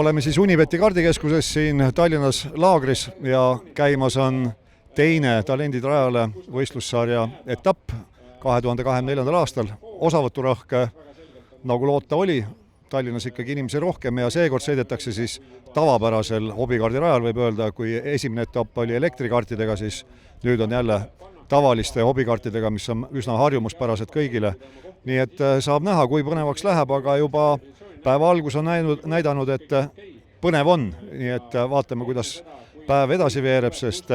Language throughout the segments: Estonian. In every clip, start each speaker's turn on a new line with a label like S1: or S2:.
S1: Oleme siis Unibeti kardikeskuses siin Tallinnas laagris ja käimas on teine Talendid rajale võistlussarja etapp 2024. aastal. Osavõturõhke, nagu loota oli, Tallinnas ikkagi inimesi rohkem ja seekord sõidetakse siis tavapärasel hobikaardi rajal, võib öelda, kui esimene etapp oli elektrikartidega, siis nüüd on jälle tavaliste hobikaartidega, mis on üsna harjumuspärased kõigile. Nii et saab näha, kui põnevaks läheb, aga juba päeva algus on näidanud, et põnev on. Nii et vaatame, kuidas päev edasi veereb, sest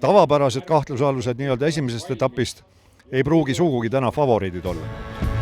S1: tavapärased kahtlusalused nii-öelda esimesest etapist ei pruugi sugugi täna favoriidid olla.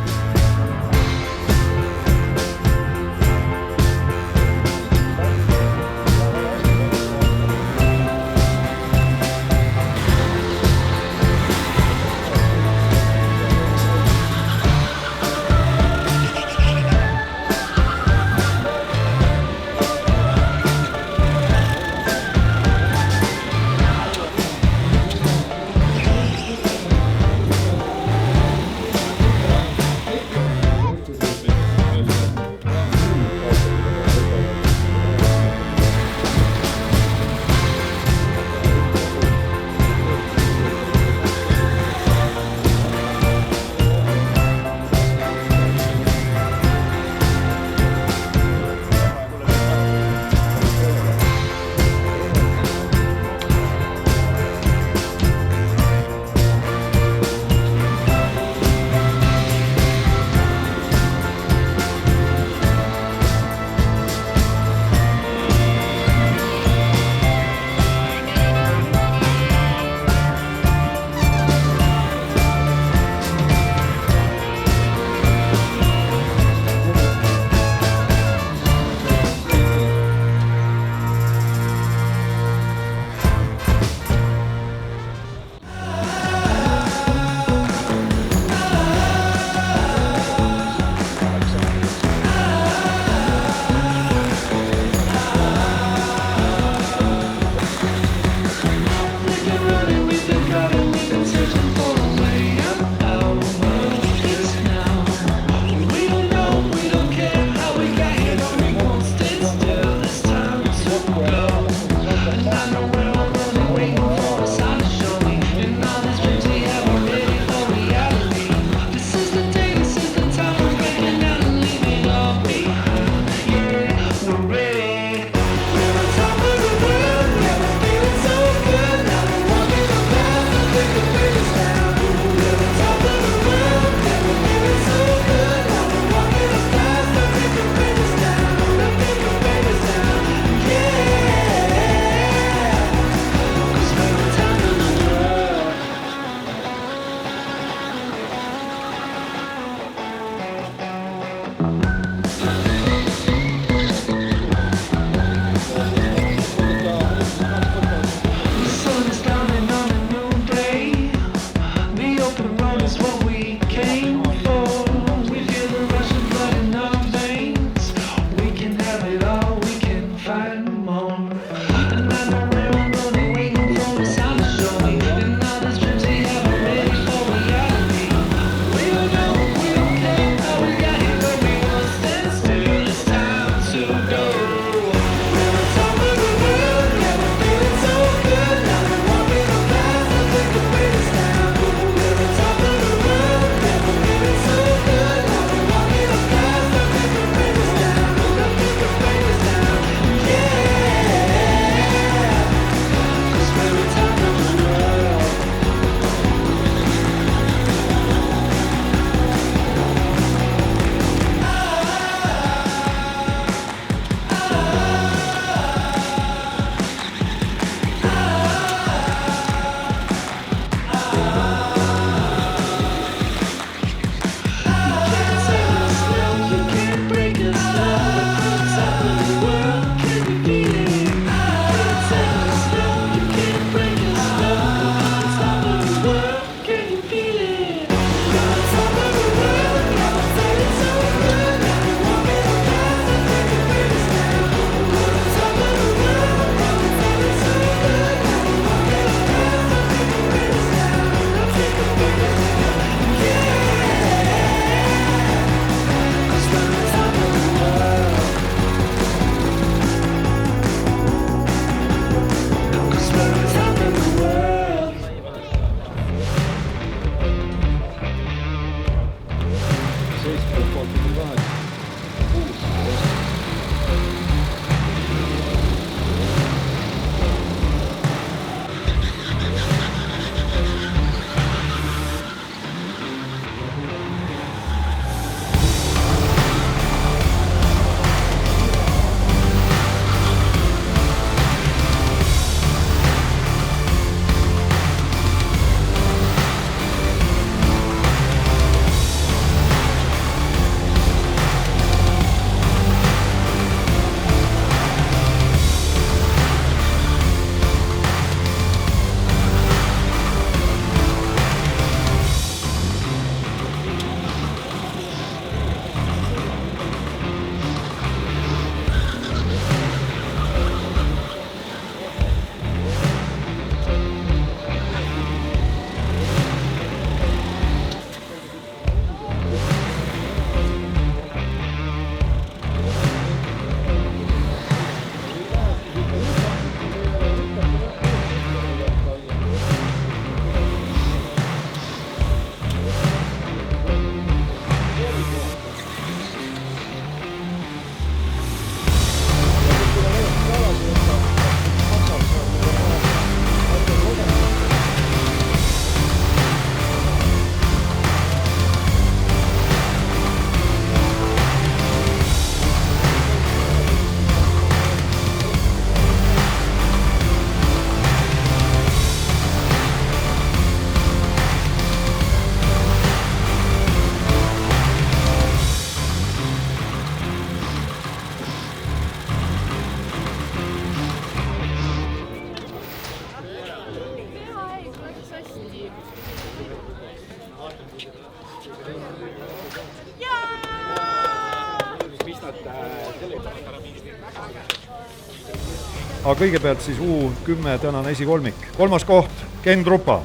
S1: aga kõigepealt siis U10 tänane esikolmik. 3. koht Ken Trupa.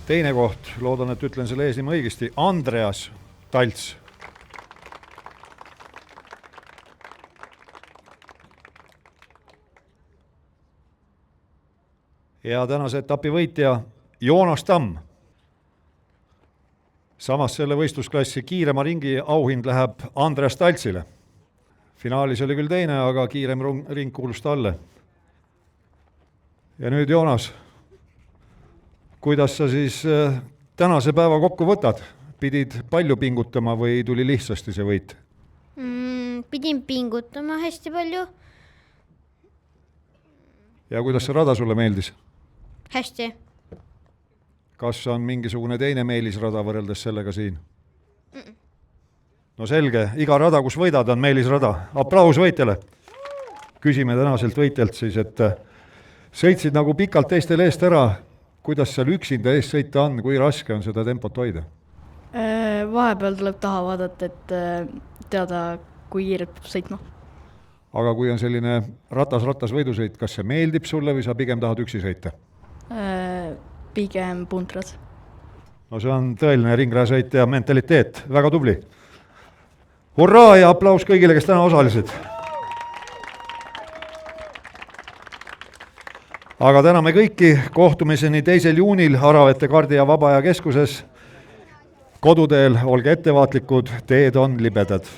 S1: 2. koht, loodan, et ütlen selle eesnime õigesti, Andreas Talts. Ja tänase etapi võitja Joonas Tamm. Samas selle võistlusklassi kiirema ringi auhind läheb Andreas Taltsile. Finaalis oli küll 2, aga kiirem ring kuulus talle. Ja nüüd Joonas, kuidas sa siis tänase päeva kokku võtad? Pidid palju pingutama või tuli lihtsasti see võit?
S2: Pidin pingutama hästi palju.
S1: Ja kuidas see rada sulle meeldis?
S2: Hästi.
S1: Kas on mingisugune teine meelisrada võrreldes sellega siin? No selge, iga rada, kus võidad, on meelisrada. Aplaus võitjale. Küsime tänaselt võitjalt siis, et sõitsid nagu pikalt teistel eest ära. Kuidas seal üksinda eest sõita on? Kui raske on seda tempot hoida?
S3: Vahepeal tuleb taha vaadata, et teada, kui kiirelt peab sõitma.
S1: Aga kui on selline ratas võidusõit, kas see meeldib sulle või sa pigem tahad üksi sõita?
S3: Pigem puntras.
S1: No see on tõeline ringrajasõit ja mentaliteet. Väga tubli. Hurraa ja aplaus kõigile, kes täna osalesid. Aga täname kõiki. Kohtumiseni 2. juunil Aravete kardi- ja vabaaja keskuses. Koduteel olge ettevaatlikud, teed on libedad.